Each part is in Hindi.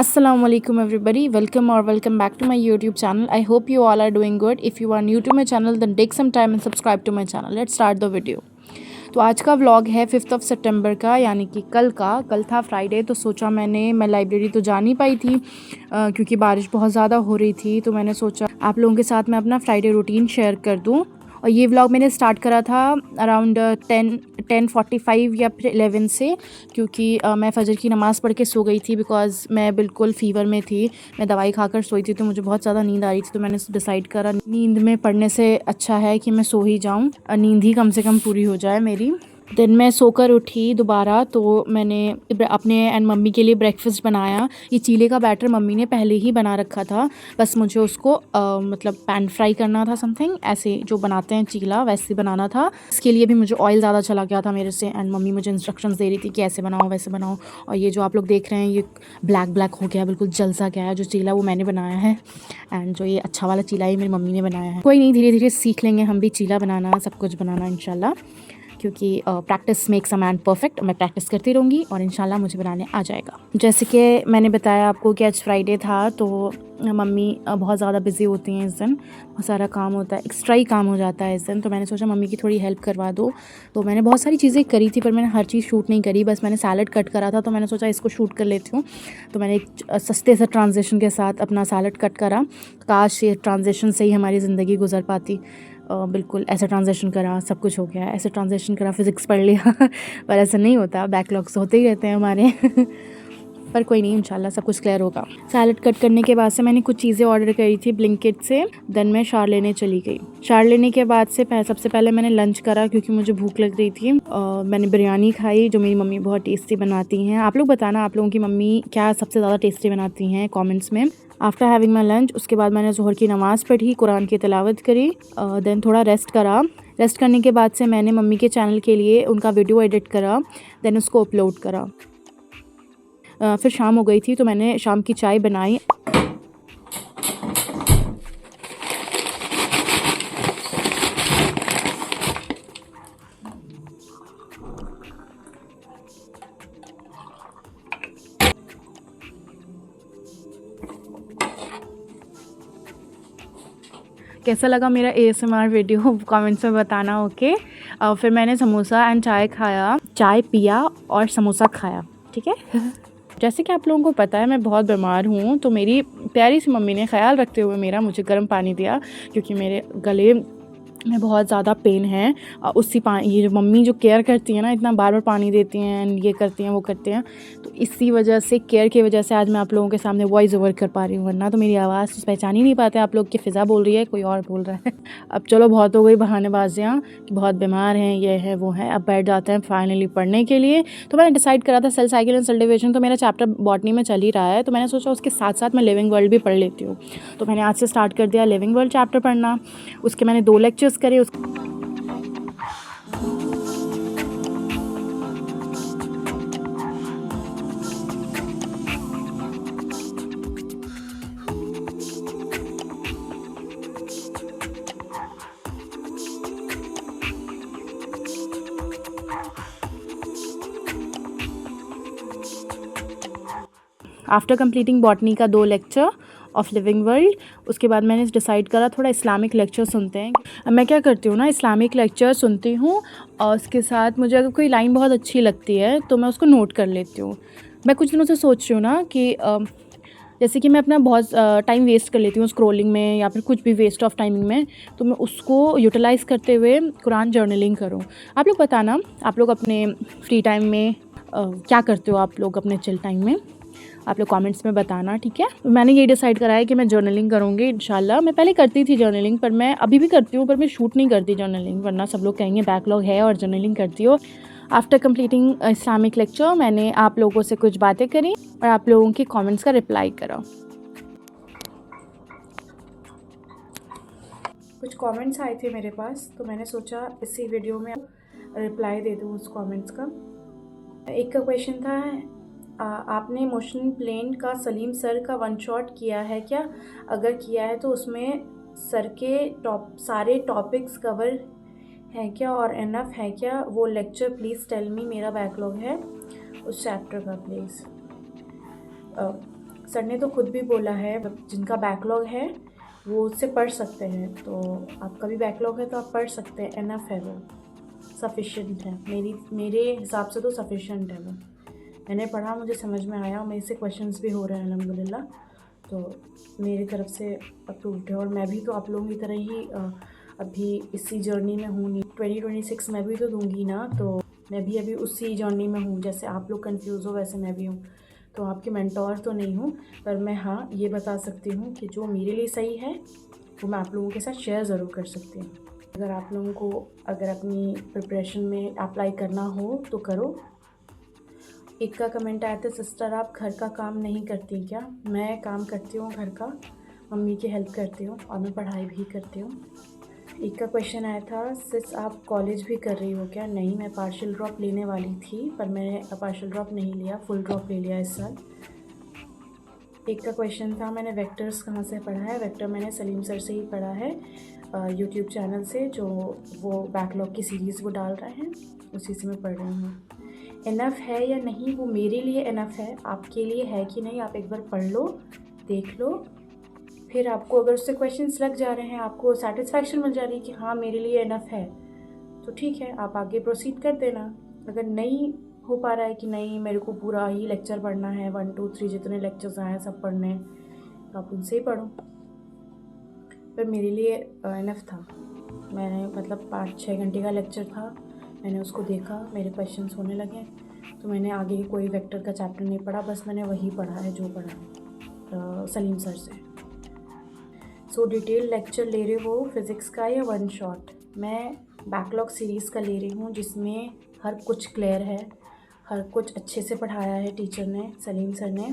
Assalamualaikum everybody, welcome back to my YouTube channel. I hope you all are doing good. If you are new to my channel then take some time and subscribe to my channel. Let's start the video. तो आज का व्लॉग है 5 सितंबर का, यानी कि कल था फ्राइडे। तो सोचा मैं लाइब्रेरी तो जा नहीं पाई थी क्योंकि बारिश बहुत ज़्यादा हो रही थी। तो मैंने सोचा आप लोगों के साथ मैं अपना फ्राइडे रूटीन शेयर कर दूं। और ये व्लॉग मैंने स्टार्ट करा था अराउंड 10:45 या फिर 11 से, क्योंकि मैं फ़जर की नमाज़ पढ़ के सो गई थी बिकॉज़ मैं बिल्कुल फ़ीवर में थी। मैं दवाई खाकर सोई थी तो मुझे बहुत ज़्यादा नींद आ रही थी। तो मैंने डिसाइड करा नींद में पढ़ने से अच्छा है कि मैं सो ही जाऊँ, नींद ही कम से कम पूरी हो जाए मेरी। दिन मैं सोकर उठी दोबारा तो मैंने अपने एंड मम्मी के लिए ब्रेकफास्ट बनाया। ये चीले का बैटर मम्मी ने पहले ही बना रखा था, बस मुझे उसको मतलब पैन फ्राई करना था, समथिंग ऐसे जो बनाते हैं चीला वैसे बनाना था। इसके लिए भी मुझे ऑयल ज़्यादा चला गया था मेरे से, एंड मम्मी मुझे इंस्ट्रक्शंस दे रही थी कि ऐसे बनाओ वैसे बनाओ। और ये जो आप लोग देख रहे हैं ये ब्लैक हो गया, बिल्कुल जल सा गया है। जो चीला वो मैंने बनाया है, एंड जो ये अच्छा वाला चीला है मेरी मम्मी ने बनाया है। कोई नहीं, धीरे धीरे सीख लेंगे हम भी चीला बनाना, सब कुछ बनाना इंशाल्लाह, क्योंकि practice makes a man perfect. मैं प्रैक्टिस करती रहूँगी और इंशाल्लाह मुझे बनाने आ जाएगा। जैसे कि मैंने बताया आपको कि आज फ्राइडे था, तो मम्मी बहुत ज़्यादा बिज़ी होती हैं इस दिन, बहुत सारा काम होता है, एक्स्ट्रा ही काम हो जाता है इस दिन। तो मैंने सोचा मम्मी की थोड़ी हेल्प करवा दो। तो मैंने बहुत सारी चीज़ें करी थी पर मैंने हर चीज़ शूट नहीं करी, बस मैंने सैलड कट करा था। तो मैंने सोचा इसको शूट कर लेती हूँ। तो मैंने एक सस्ते से ट्रांजेक्शन के साथ अपना सैलड कट करा। काश ये ट्रांजेक्शन से ही हमारी ज़िंदगी गुजर पाती। बिल्कुल ऐसा ट्रांजेक्शन करा, सब कुछ हो गया। ऐसे ट्रांजेक्शन करा, फिज़िक्स पढ़ लिया पर ऐसा नहीं होता, बैकलॉग्स होते ही रहते हैं हमारे पर कोई नहीं, इंशाल्लाह सब कुछ क्लियर होगा। सैलड कट करने के बाद से मैंने कुछ चीज़ें ऑर्डर करी थी ब्लिंकिट से। देन मैं शार लेने चली गई। शार लेने के बाद से सबसे पहले मैंने लंच करा क्योंकि मुझे भूख लग रही थी। मैंने बिरयानी खाई जो मेरी मम्मी बहुत टेस्टी बनाती हैं। आप लोग बताना आप लोगों की मम्मी क्या सबसे ज़्यादा टेस्टी बनाती हैं कॉमेंट्स में। आफ्टर हैविंग माई लंच उसके बाद मैंने ज़ोहर की नमाज़ पढ़ी, कुरान की तिलावत करी, देन थोड़ा रेस्ट करा। रेस्ट करने के बाद से मैंने मम्मी के चैनल के लिए उनका वीडियो एडिट करा, देन उसको अपलोड करा। फिर शाम हो गई थी तो मैंने शाम की चाय बनाई। कैसा लगा मेरा ASMR वीडियो कमेंट्स में बताना, ओके। फिर मैंने समोसा एंड चाय खाया, चाय पिया और समोसा खाया, ठीक है। जैसे कि आप लोगों को पता है मैं बहुत बीमार हूँ, तो मेरी प्यारी सी मम्मी ने ख्याल रखते हुए मेरा मुझे गर्म पानी दिया, क्योंकि मेरे गले में बहुत ज़्यादा पेन है। उसी पानी, ये जो मम्मी जो केयर करती है ना, इतना बार बार पानी देती हैं एंड ये करती हैं वो करते हैं, तो इसी वजह से, केयर की वजह से आज मैं आप लोगों के सामने वॉइस ओवर कर पा रही हूँ, वरना तो मेरी आवाज़ तो पहचान ही नहीं पाते आप लोग कि फ़िज़ा बोल रही है कोई और बोल रहा है। अब चलो बहुत हो गई बहानेबाजियाँ कि बहुत बीमार हैं, ये है वो है। अब बैठ जाते हैं फाइनली पढ़ने के लिए। तो मैंने डिसाइड करा था cell cycle and cell division, तो मेरा चैप्टर बॉटनी में चल ही रहा है, तो मैंने सोचा उसके साथ साथ मैं लिविंग वर्ल्ड भी पढ़ लेती हूँ। तो मैंने आज से स्टार्ट कर दिया लिविंग वर्ल्ड चैप्टर पढ़ना। उसके मैंने 2 लेक्चर्स करे। आफ्टर कंप्लीटिंग बॉटनी का 2 लेक्चर ऑफ लिविंग वर्ल्ड, उसके बाद मैंने डिसाइड करा थोड़ा इस्लामिक लेक्चर सुनते हैं। मैं क्या करती हूँ ना, इस्लामिक लेक्चर सुनती हूँ और उसके साथ मुझे अगर कोई लाइन बहुत अच्छी लगती है तो मैं उसको नोट कर लेती हूँ। मैं कुछ दिनों से सोच रही हूँ ना कि जैसे कि मैं अपना बहुत टाइम वेस्ट कर लेती हूँ स्क्रॉलिंग में या फिर कुछ भी वेस्ट ऑफ टाइमिंग में, तो मैं उसको यूटिलाइज़ करते हुए कुरान जर्नलिंग करूँ। आप लोग बताना आप लोग अपने फ्री टाइम में क्या करते हो, आप लोग अपने चिल टाइम में, आप लोग कमेंट्स में बताना, ठीक है। मैंने ये डिसाइड करा है कि मैं जर्नलिंग करूँगी इंशाल्लाह। मैं पहले करती थी जर्नलिंग, पर मैं अभी भी करती हूँ, पर मैं शूट नहीं करती जर्नलिंग, वरना सब लोग कहेंगे बैकलॉग है और जर्नलिंग करती हो। आफ्टर कंप्लीटिंग इस्लामिक लेक्चर मैंने आप लोगों से कुछ बातें करी और आप लोगों के कमेंट्स का रिप्लाई करा। कुछ कमेंट्स आए थे मेरे पास, तो मैंने सोचा इसी वीडियो में रिप्लाई दे दूँ उस कमेंट्स का। एक का क्वेश्चन था, आपने मोशन प्लेन का सलीम सर का 1 शॉट किया है क्या? अगर किया है तो उसमें सर के सारे टॉपिक्स कवर हैं क्या और इनफ है क्या? वो लेक्चर प्लीज़ टेल मी, मेरा बैकलॉग है उस चैप्टर का, प्लीज़। सर ने तो खुद भी बोला है जिनका बैकलॉग है वो उससे पढ़ सकते हैं, तो आपका भी बैकलॉग है तो आप पढ़ सकते हैं, इनफ है, वो सफिशेंट है। मेरे हिसाब से तो सफिशेंट है वो। मैंने पढ़ा, मुझे समझ में आया, मेरे से क्वेश्चंस भी हो रहे हैं अल्हम्दुलिल्लाह, तो मेरी तरफ से अप्रूव्ड है। और मैं भी तो आप लोगों की तरह ही अभी इसी जर्नी में हूँ। 2026 में भी तो दूंगी ना, तो मैं भी अभी उसी जर्नी में हूँ। जैसे आप लोग कंफ्यूज हो वैसे मैं भी हूँ। तो आपकी मेंटोर तो नहीं हूँ, पर मैं हाँ ये बता सकती हूँ कि जो मेरे लिए सही है वो मैं आप लोगों के साथ शेयर ज़रूर कर सकती हूँ। अगर आप लोगों को अगर अपनी प्रिपरेशन में अप्लाई करना हो तो करो। एक का कमेंट आया था, सिस्टर आप घर का काम नहीं करती क्या? मैं काम करती हूँ घर का, मम्मी की हेल्प करती हूँ और मैं पढ़ाई भी करती हूँ। एक का क्वेश्चन आया था, सिस आप कॉलेज भी कर रही हो क्या? नहीं, मैं पार्शियल ड्रॉप लेने वाली थी पर मैंने पार्शियल ड्रॉप नहीं लिया, फुल ड्रॉप ले लिया इस साल। एक का क्वेश्चन था, मैंने वेक्टर्स कहाँ से पढ़ा है? वेक्टर मैंने सलीम सर से ही पढ़ा है, यूट्यूब चैनल से, जो वो बैकलॉग की सीरीज़ वो डाल रहे हैं, उसी से मैं पढ़ रही हूँ। इनफ है या नहीं वो मेरे लिए इनफ है, आपके लिए है कि नहीं आप एक बार पढ़ लो, देख लो, फिर आपको अगर उससे क्वेश्चंस लग जा रहे हैं, आपको सेटिस्फैक्शन मिल जा रही है कि हाँ मेरे लिए इनफ है, तो ठीक है, आप आगे प्रोसीड कर देना। अगर नहीं हो पा रहा है कि नहीं मेरे को पूरा ही लेक्चर पढ़ना है, 1 2 3 जितने लेक्चर्स आए हैं सब पढ़ने हैं, तो आप उनसे ही पढ़ो। पर मेरे लिए इनफ था। मैंने मतलब 5-6 घंटे का लेक्चर था, मैंने उसको देखा, मेरे क्वेश्चंस होने लगे, तो मैंने आगे कोई वेक्टर का चैप्टर नहीं पढ़ा, बस मैंने वही पढ़ा है जो पढ़ा है सलीम सर से। सो डिटेल लेक्चर ले रहे हो फिज़िक्स का या वन शॉट? मैं बैकलॉग सीरीज़ का ले रही हूँ जिसमें हर कुछ क्लियर है, हर कुछ अच्छे से पढ़ाया है टीचर ने, सलीम सर ने।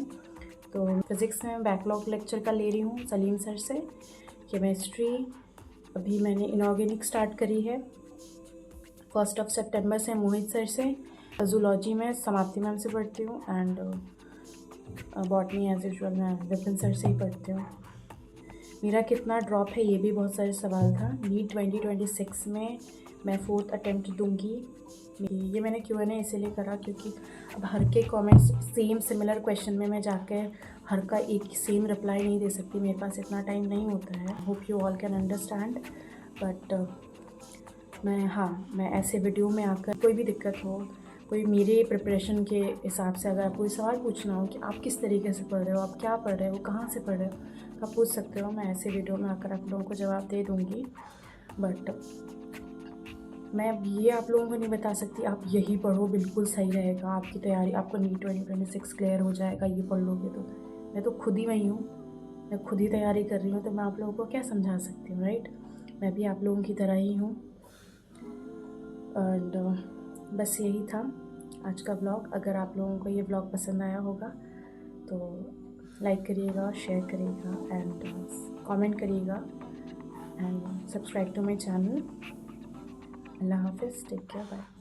तो फिज़िक्स में बैकलॉग लेक्चर का ले रही हूँ सलीम सर से। केमिस्ट्री अभी मैंने इनऑर्गेनिक स्टार्ट करी है 1 सितंबर से मोहित सर से। जूलॉजी में समाप्ति मैम से पढ़ती हूँ एंड बॉटनी एज यूजुअल मैं विपिन सर से ही पढ़ती हूँ। मेरा कितना ड्रॉप है ये भी बहुत सारे सवाल था। नीट 2026 में मैं 4th अटेम्प्ट दूंगी। ये मैंने Q&A इसीलिए करा क्योंकि अब हर के कमेंट्स सेम सिमिलर क्वेश्चन में मैं जाकर हर का एक सेम रिप्लाई नहीं दे सकती, मेरे पास इतना टाइम नहीं होता है। Hope you all can understand. But मैं ऐसे वीडियो में आकर कोई भी दिक्कत हो, कोई मेरे प्रिपरेशन के हिसाब से अगर आपको कोई सवाल पूछना हो कि आप किस तरीके से पढ़ रहे हो, आप क्या पढ़ रहे हो, कहाँ से पढ़ रहे हो, तो आप पूछ सकते हो। मैं ऐसे वीडियो में आकर आप लोगों को जवाब दे दूँगी। बट मैं ये आप लोगों को नहीं बता सकती आप यही पढ़ो बिल्कुल सही रहेगा, आपकी तैयारी, आपको नीट 2026 क्लियर हो जाएगा ये पढ़ लोगे तो। मैं तो खुद ही वही हूँ, मैं खुद ही तैयारी कर रही हूँ, तो मैं आप लोगों को क्या समझा सकती हूँ, राइट? मैं भी आप लोगों की तरह ही हूँ। एंड बस यही था आज का ब्लॉग। अगर आप लोगों को ये ब्लॉग पसंद आया होगा तो लाइक करिएगा, शेयर करिएगा एंड कमेंट करिएगा and subscribe to my channel. अल्लाह हाफिज़, टेक केयर, बाय।